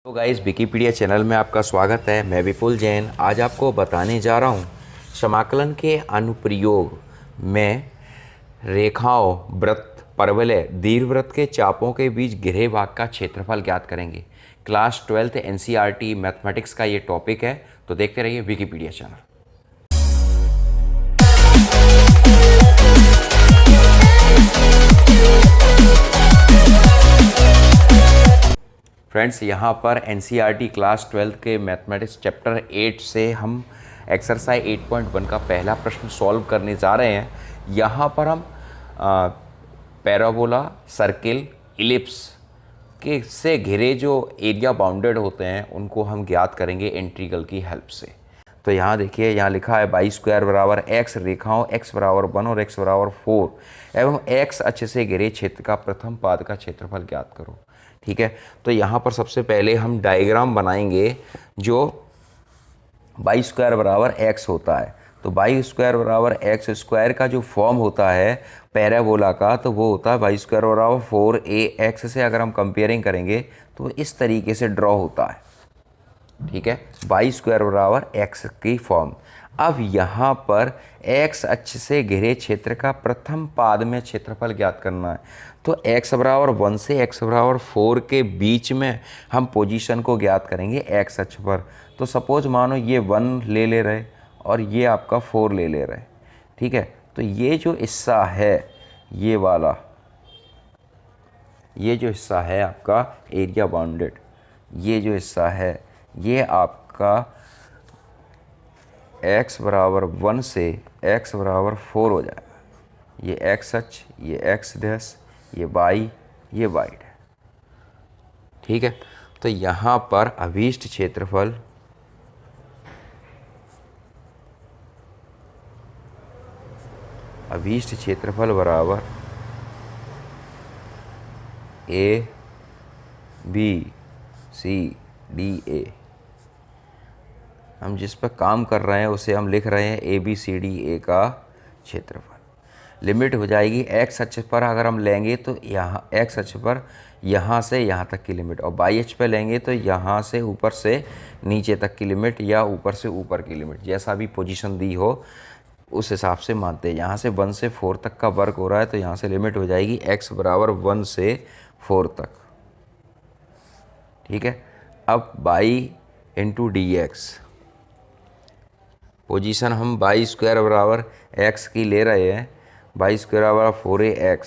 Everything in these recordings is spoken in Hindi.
तो गाइस विकिपीडिया चैनल में आपका स्वागत है। मैं विपुल जैन आज आपको बताने जा रहा हूँ समाकलन के अनुप्रयोग में रेखाओं, वृत्त, परवलय, दीर्घवृत्त के चापों के बीच घिरे भाग का क्षेत्रफल ज्ञात करेंगे। क्लास 12th एनसीईआरटी मैथमेटिक्स का ये टॉपिक है, तो देखते रहिए विकिपीडिया चैनल। फ्रेंड्स, यहाँ पर एनसीईआरटी क्लास 12th के मैथमेटिक्स चैप्टर 8 से हम एक्सरसाइज 8.1 का पहला प्रश्न सॉल्व करने जा रहे हैं। यहाँ पर हम पैराबोला, सर्किल, इलिप्स के से घिरे जो एरिया बाउंडेड होते हैं उनको हम ज्ञात करेंगे इंटीग्रल की हेल्प से। तो यहाँ देखिए, यहाँ लिखा है y स्क्वायर बराबर x, रेखाओं x बराबर 1 और x बराबर 4 एवं x अक्ष से घिरे क्षेत्र का प्रथम पाद का क्षेत्रफल ज्ञात करो। ठीक है, तो यहाँ पर सबसे पहले हम डायग्राम बनाएंगे जो y स्क्वायर बराबर x होता है। तो y स्क्वायर बराबर एक्स स्क्वायर का जो फॉर्म होता है पैराबोला का, तो वो होता है y स्क्वायर बराबर 4ax से अगर हम कंपेयरिंग करेंगे तो इस तरीके से ड्रॉ होता है। ठीक है, y स्क्वायर बराबर x की फॉर्म। अब यहाँ पर x अक्ष से घिरे क्षेत्र का प्रथम पाद में क्षेत्रफल ज्ञात करना है। तो x बराबर 1 से x बराबर 4 के बीच में हम पोजीशन को ज्ञात करेंगे x अक्ष पर। तो सपोज मानो ये 1 ले रहे और ये आपका 4 ले रहे। ठीक है, तो ये जो हिस्सा है, ये वाला, ये जो हिस्सा है आपका एरिया बाउंडेड, ये जो हिस्सा है ये आपका x बराबर 1 से x बराबर 4 हो जाएगा। ये x अक्ष, ये x डैश, ये y, ये y है। ठीक है, तो यहाँ पर अभीष्ट क्षेत्रफल बराबर a b c d a। हम जिस पर काम कर रहे हैं उसे हम लिख रहे हैं A B C D A का क्षेत्रफल। लिमिट हो जाएगी x अक्ष पर अगर हम लेंगे तो यहाँ x अक्ष पर यहाँ से यहाँ तक की लिमिट, और y अक्ष पर लेंगे तो यहाँ से ऊपर से नीचे तक की लिमिट या ऊपर से ऊपर की लिमिट, जैसा भी पोजीशन दी हो उस हिसाब से मानते हैं। यहाँ से 1 से 4 तक का वर्क हो रहा है तो यहाँ से लिमिट हो जाएगी x बराबर 1 से 4 तक। ठीक है, अब y into D x, position हम y स्क्वायर बराबर x की ले रहे हैं, y स्क्वायर बराबर 4ax।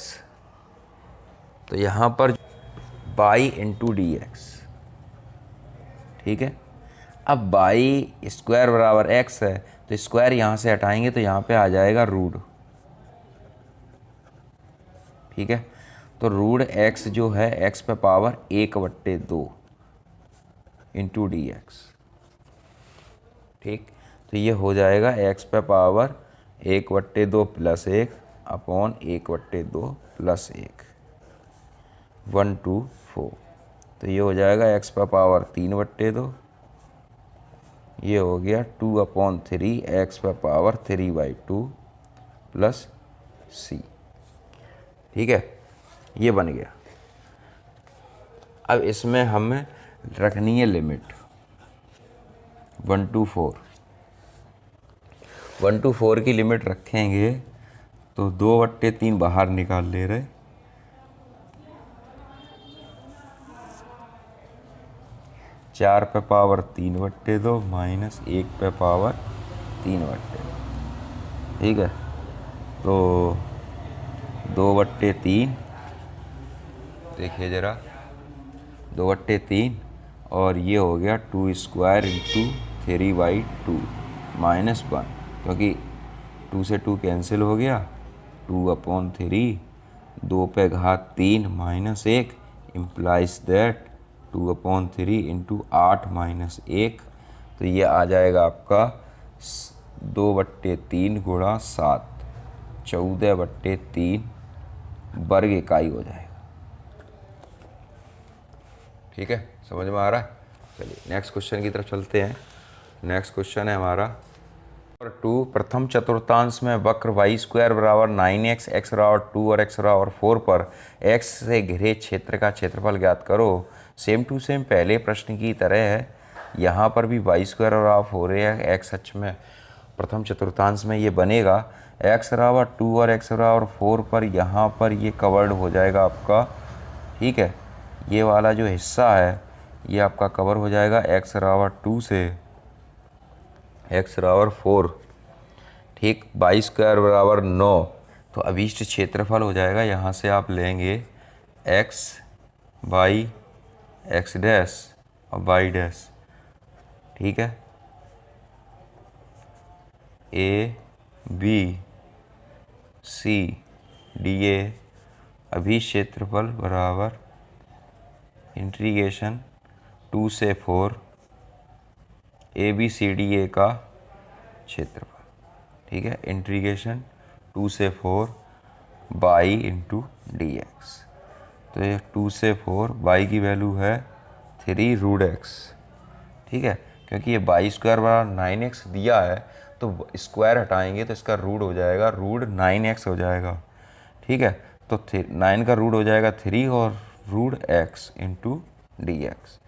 तो यहाँ पर y इंटू डी एक्स। ठीक है, अब y स्क्वायर बराबर x है तो स्क्वायर यहाँ से हटाएंगे तो यहाँ पे आ जाएगा रूट। ठीक है, तो रूट x जो है x पे पावर 1/2 इंटू डी एक्स। ठीक, तो ये हो जाएगा x पे पावर 1/2 प्लस 1 अपॉन 1/2 प्लस 1, 1 2 4। तो ये हो जाएगा x पे पावर 3/2, ये हो गया 2/3 x पे पावर 3/2 प्लस c। ठीक है, ये बन गया। अब इसमें हमें रखनी है लिमिट 1 to 4। 1 to 4 की लिमिट रखेंगे तो 2/3 बाहर निकाल ले रहे, 4 पे पावर 3/2 माइनस 1 पे पावर 3/2। ठीक है, तो 2/3, देखिए ज़रा, 2/3 और ये हो गया 2 स्क्वायर इंटू 3/2 माइनस 1, क्योंकि 2 से 2 कैंसिल हो गया, 2/3, 2 पे घात 3 minus 1 implies that 2/3 into 8 minus 1। तो ये आ जाएगा आपका 2/3 गुणा 7, 14/3 वर्ग इकाई हो जाएगा। ठीक है, समझ में आ रहा है? चलिए नेक्स्ट क्वेश्चन की तरफ चलते हैं। नेक्स्ट क्वेश्चन है हमारा 2, प्रथम चतुर्थांश में वक्र y स्क्वायर बराबर 9x, x बराबर 2 और x बराबर 4 पर x से घिरे क्षेत्र का क्षेत्रफल ज्ञात करो। सेम टू सेम पहले प्रश्न की तरह है, यहाँ पर भी वाई स्क्वायर और हाफ हो रहे हैं एक्स अक्ष में, प्रथम चतुर्थांश में ये बनेगा एक्स बराबर 2 और एक्स बराबर 4 पर यहाँ पर ये कवर्ड हो जाएगा आपका, ठीक है। ये वाला जो हिस्सा है ये आपका कवर हो जाएगा एक्स बराबर 2 से एक्स बराबर 4, ठीक। वाई स्क्वायर बराबर 9, तो अभीष्ट क्षेत्रफल हो जाएगा, यहाँ से आप लेंगे एक्स बाई एक्स डैश और वाई डैश, ठीक है। A B C D A अभीष्ट क्षेत्रफल बराबर इंटीग्रेशन 2 से 4 A B C D A का क्षेत्रफल, ठीक है। इंटीग्रेशन 2 से 4 बाई इंटू डी एक्स, तो ये 2 से 4 बाई की वैल्यू है 3 रूट एक्स, ठीक है। क्योंकि ये बाई स्क्वायर बराबर 9x दिया है तो स्क्वायर हटाएंगे तो इसका रूट हो जाएगा, रूट 9x हो जाएगा, ठीक है। तो 9 का रूट हो जाएगा 3 और root x into D X.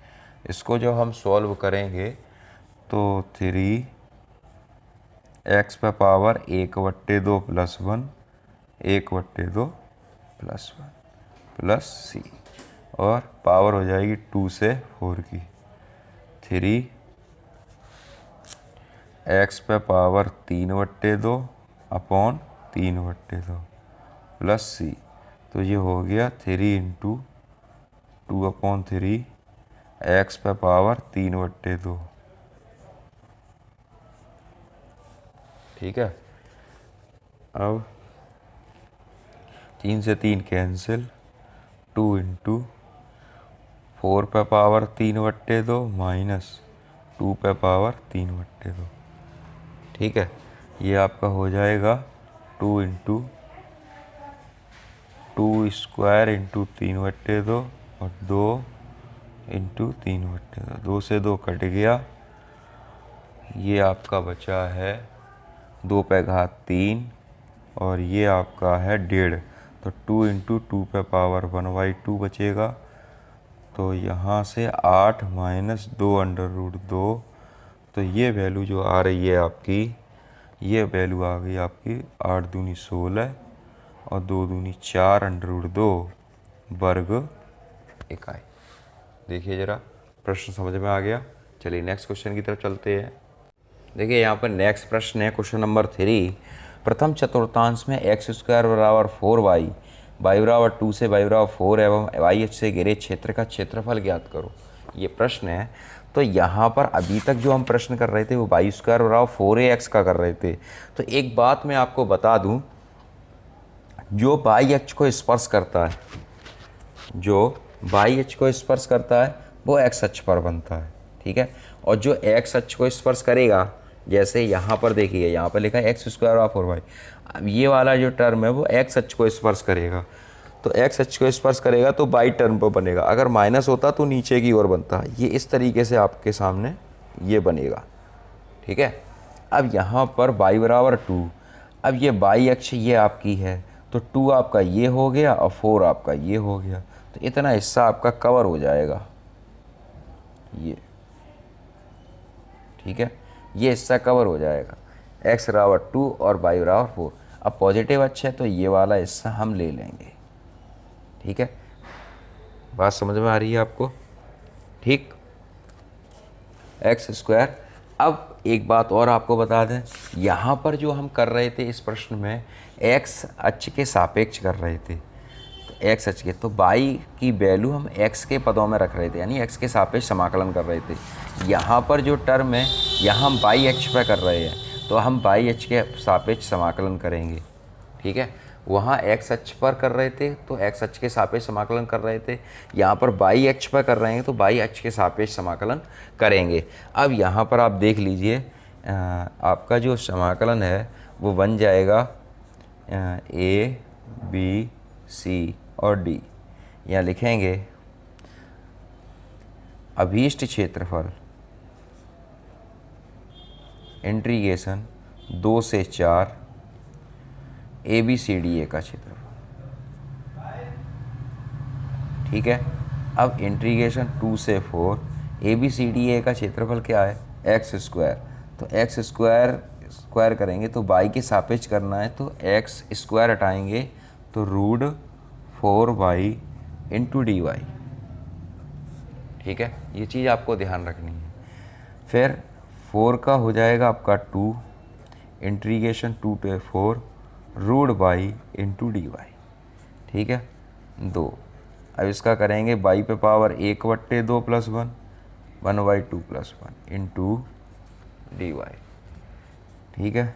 इसको जब हम सॉल्व करेंगे तो 3 x पे power 1/2 plus 1 1/2 plus 1 plus C, और पावर हो जाएगी 2 से 4 की 3 x पे पावर 3/2 अपॉन 3/2 प्लस सी, तो ये हो गया 3 इंटू 2/3 x पे पावर 3/2, ठीक है। अब 3 से 3 कैंसिल, 2 इंटू 4 पे पावर 3/2 माइनस 2 पे पावर 3/2, ठीक है। ये आपका हो जाएगा 2 इंटू 2 स्क्वायर इंटू 3/2 और 2 इंटू 3/2, 2 से 2 कट गया, ये आपका बचा है 2 पे घात 3 और ये आपका है 1.5, तो 2 इंटू 2 पे पावर 1/2 बचेगा, तो यहाँ से 8 माइनस 2 अंडर रूट 2, तो ये वैल्यू जो आ रही है आपकी, ये वैल्यू आ गई आपकी 8 दूनी 16 और 2 दूनी 4 अंडर रूट 2 वर्ग इकाई। देखिए ज़रा प्रश्न समझ में आ गया। चलिए नेक्स्ट क्वेश्चन की तरफ चलते हैं। देखिए यहाँ पर नेक्स्ट प्रश्न है क्वेश्चन नंबर 3, प्रथम चतुर्थांश में एक्स स्क्वायर बराबर 4y, वाई बराबर 2 से वाई बराबर 4 एवं वाई अक्ष से घिरे क्षेत्र का क्षेत्रफल ज्ञात करो, ये प्रश्न है। तो यहाँ पर अभी तक जो हम प्रश्न कर रहे थे वो वाई स्क्वायर बराबर 4ax का कर रहे थे। तो एक बात मैं आपको बता दूं, जो वाई अक्ष को स्पर्श करता है, जो वाई अक्ष को स्पर्श करता है वो एक्स अक्ष पर बनता है, ठीक है। और जो एक्स अक्ष को स्पर्श करेगा, जैसे यहाँ पर देखिए यहाँ पर लिखा है एक्स स्क्वायर और 4y, अब ये वाला जो टर्म है वो एक्स अक्ष को स्पर्श करेगा, तो एक्स अक्ष को स्पर्श करेगा तो बाई टर्म पर बनेगा, अगर माइनस होता तो नीचे की ओर बनता, ये इस तरीके से आपके सामने ये बनेगा, ठीक है। अब यहाँ पर y बराबर 2, अब ये बाई अक्ष ये आपकी है, तो 2 आपका ये हो गया और 4 आपका ये हो गया, तो इतना हिस्सा आपका कवर हो जाएगा, ये, ठीक है। ये हिस्सा कवर हो जाएगा, x बराबर 2 और y बराबर 4। अब पॉजिटिव अक्ष है तो ये वाला हिस्सा हम ले लेंगे, ठीक है। बात समझ में आ रही है आपको, ठीक। X square. अब एक बात और आपको बता दें, यहाँ पर जो हम कर रहे थे इस प्रश्न में एक्स अक्ष के सापेक्ष कर रहे थे, तो एक्स अक्ष के, तो बाई की वैल्यू हम एक्स के पदों में रख रहे थे, यानी एक्स के सापेक्ष समाकलन कर रहे थे। यहाँ पर जो टर्म है यहाँ हम बाई अक्ष पर कर रहे हैं, तो हम बाई अक्ष के सापेक्ष समाकलन करेंगे, ठीक है। वहाँ एक्स अक्ष पर कर रहे थे तो एक्स अक्ष के सापेक्ष समाकलन कर रहे थे, यहाँ पर बाई अक्ष पर कर रहे हैं तो बाई अक्ष के सापेक्ष समाकलन करेंगे। अब यहाँ पर आप देख लीजिए, आपका जो समाकलन है वो बन जाएगा ए बी सी और डी। यहाँ लिखेंगे अभीष्ट क्षेत्रफल इंटीग्रेशन 2 से 4 A B C D A का क्षेत्रफल, ठीक है। अब इंटीग्रेशन 2 से 4, A B C D A का क्षेत्रफल क्या है एक्स स्क्वायर, तो एक्स स्क्वायर स्क्वायर करेंगे तो बाई के सापेक्ष करना है, तो एक्स स्क्वायर हटाएंगे तो root 4 y into D Y. ठीक है, ये चीज़ आपको ध्यान रखनी है। फिर 4 का हो जाएगा आपका 2 integration 2 to 4 root by into D Y. ठीक है, 2। अब इसका करेंगे बाई पे power 1/2 plus 1 1/2 plus 1 into D Y. ठीक है,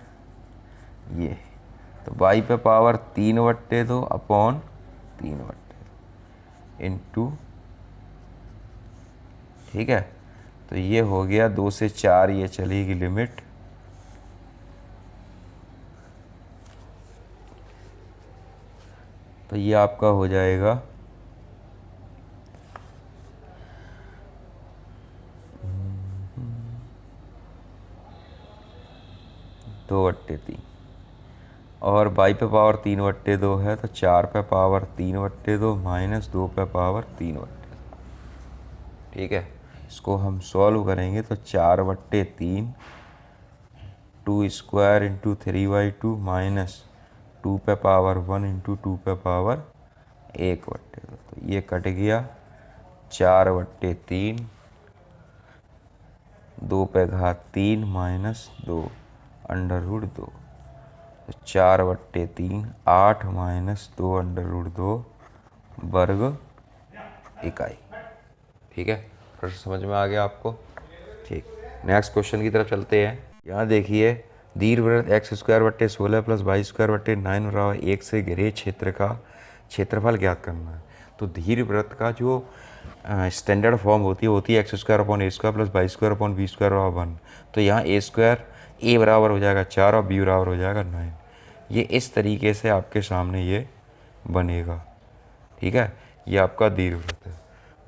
ये तो बाई पे पावर 3/2 अपॉन 3/2 इंटू, ठीक है, तो ये हो गया 2 से 4 ये चलेगी लिमिट, तो ये आपका हो जाएगा 2/3 और बाई पे पावर 3/2 है तो 4 पे पावर 3/2 माइनस 2 पे पावर 3/2। ठीक है, इसको हम सॉल्व करेंगे तो 4/3 2 स्क्वायर इंटू 3/2 माइनस 2 पे पावर 1 इंटू 2 पे पावर 1/2, तो ये कट गया 4/3 2 पे घात 3 माइनस 2 अंडर रूट 2, तो 4/3 8 माइनस 2 अंडर रूट 2 वर्ग इकाई। ठीक है, प्रश्न समझ में आ गया आपको। ठीक, नेक्स्ट क्वेश्चन की तरफ चलते हैं। यहाँ देखिए, दीर्घवृत्त एक्स स्क्वायर बट्टे 16 प्लस वाई स्क्वायर बट्टे 9 बराबर 1 से घिरे क्षेत्र का क्षेत्रफल ज्ञात करना है। तो दीर्घवृत्त का जो स्टैंडर्ड फॉर्म होती है x square upon a square plus y square upon b square बराबर 1। तो यहाँ ए स्क्वायर ए बराबर हो जाएगा 4 और बी बराबर हो जाएगा 9। ये इस तरीके से आपके सामने ये बनेगा। ठीक है, ये आपका दीर्घवृत्त है।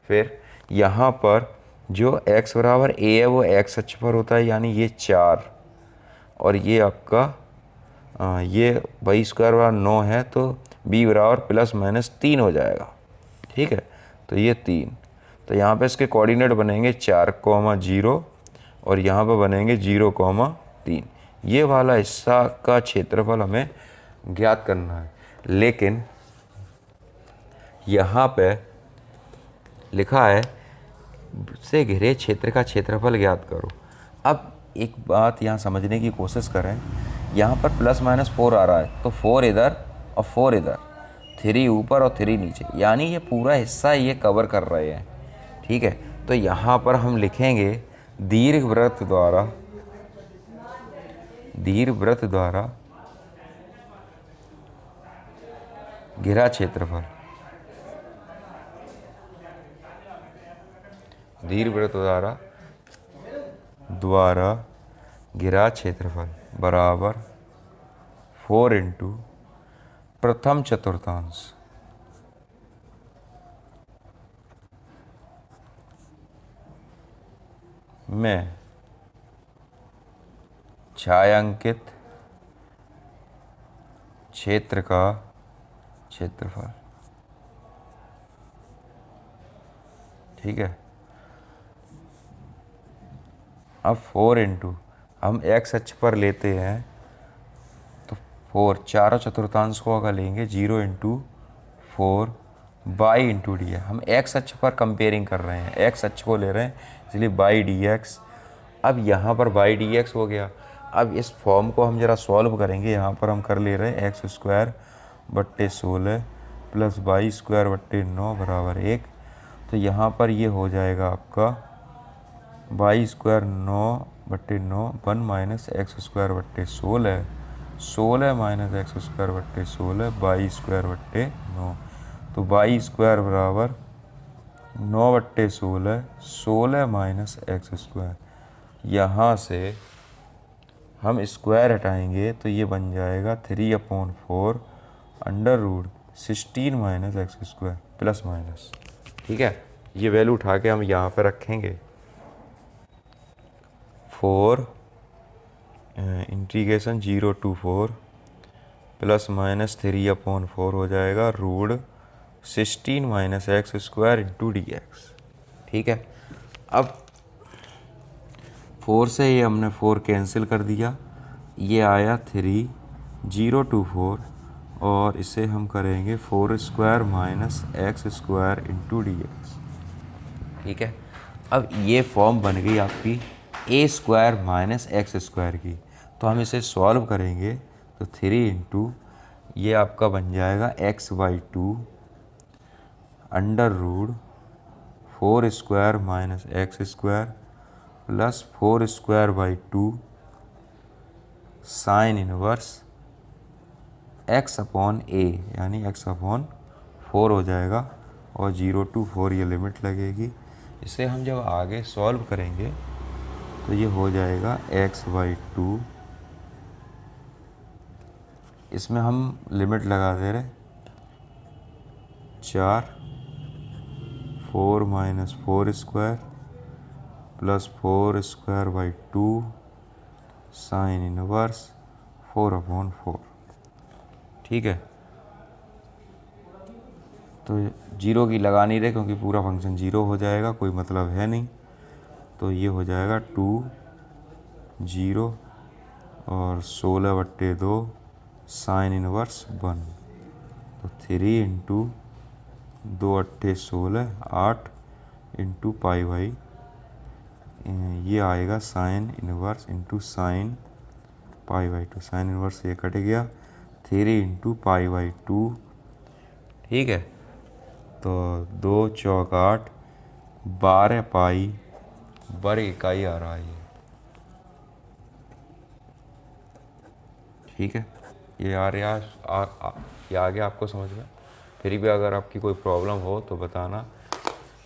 फिर यहाँ पर जो x बराबर a है वो x अक्ष पर होता है, यानी ये 4 और ये आपका ये वाई स्क्वायर बराबर 9 है, तो b बराबर प्लस माइनस 3 हो जाएगा। ठीक है, तो ये 3, तो यहाँ पे इसके कोऑर्डिनेट बनेंगे 4,0 और यहाँ पे बनेंगे 0,3। ये वाला हिस्सा का क्षेत्रफल हमें ज्ञात करना है, लेकिन यहाँ पे लिखा है से घिरे क्षेत्र का क्षेत्रफल ज्ञात करो। अब एक बात यहाँ समझने की कोशिश करें, यहाँ पर प्लस माइनस 4 आ रहा है, तो 4 इधर और 4 इधर, 3 ऊपर और 3 नीचे, यानी ये पूरा हिस्सा ये कवर कर रहे हैं। ठीक है, तो यहाँ पर हम लिखेंगे दीर्घवृत्त द्वारा घिरा क्षेत्रफल, दीर्घवृत्त द्वारा घिरा क्षेत्रफल बराबर 4 इंटू प्रथम चतुर्थांश में छायांकित क्षेत्र का क्षेत्रफल। ठीक है, अब 4 इंटू हम एक्स अक्ष पर लेते हैं तो 4 चारों चतुर्थांश को अगर लेंगे 0 इंटू 4 बाई इंटू डी है। हम एक्स अक्ष पर कंपेयरिंग कर रहे हैं, एक्स अक्ष को ले रहे हैं, इसलिए बाई डी एक्स। अब यहाँ पर बाई डी एक्स हो गया। अब इस फॉर्म को हम ज़रा सॉल्व करेंगे। यहाँ पर हम कर ले रहे हैं एक्स स्क्वायर बट्टे 16 प्लस वाई स्क्वायर बट्टे 9 बराबर 1। तो यहाँ पर ये हो जाएगा आपका Y square 9/9 1 minus x square बट्टे 16 माइनस एक्स स्क्वायर बट्टे 16 वाई स्क्वायर बट्टे 9। तो वाई स्क्वायर बराबर 9/16 16 माइनस एक्स स्क्वायर। यहाँ से हम स्क्वायर हटाएंगे तो ये बन जाएगा 3/4 under root 16 minus x square plus minus. ठीक है, ये वैल्यू उठा के हम यहाँ पे रखेंगे 4 इंटीग्रेशन 0 to 4 प्लस माइनस 3/4 हो जाएगा root 16 minus x square into D X. ठीक है, अब 4 से ये हमने 4 कैंसिल कर दिया, ये आया 3, 0 to 4, और इसे हम करेंगे 4 square minus x square into D X. ठीक है, अब ये फॉर्म बन गई आपकी ए स्क्वायर माइनस एक्स स्क्वायर की। तो हम इसे सॉल्व करेंगे तो 3 इंटू ये आपका बन जाएगा x/2 under root 4 square minus x square plus 4 square by 2 sine inverse x upon a, यानी x अपॉन 4 हो जाएगा, और 0 to 4 ये लिमिट लगेगी। इसे हम जब आगे सॉल्व करेंगे तो ये हो जाएगा x/2, इसमें हम लिमिट लगा दे रहे 4, 4 minus 4 square plus 4 square by 2 sine inverse 4/4। ठीक है, तो 0 की लगा नहीं रहे क्योंकि पूरा फंक्शन 0 हो जाएगा, कोई मतलब है नहीं। तो ये हो जाएगा 2, 0 और 16/2 साइन इनवर्स 1। तो 3 इंटू 2 अट्ठे 16, 8 इंटू पाई/, ये आएगा sine inverse into sine pi. Sine inverse ये कट गया, 3 इंटू पाई/2। ठीक है, तो 2 चौक 8, 12 पाई वर्ग इकाई आ रहा है ये। ठीक है, ये आ रहा ये आ गया आपको समझ में। फिर भी अगर आपकी कोई प्रॉब्लम हो तो बताना,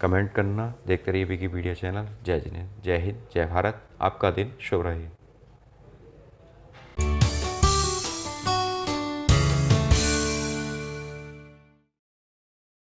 कमेंट करना। देखते रहिए विकिपीडिया चैनल। जय जिनेंद्र, जय हिंद, जय भारत। आपका दिन शुभ रहे।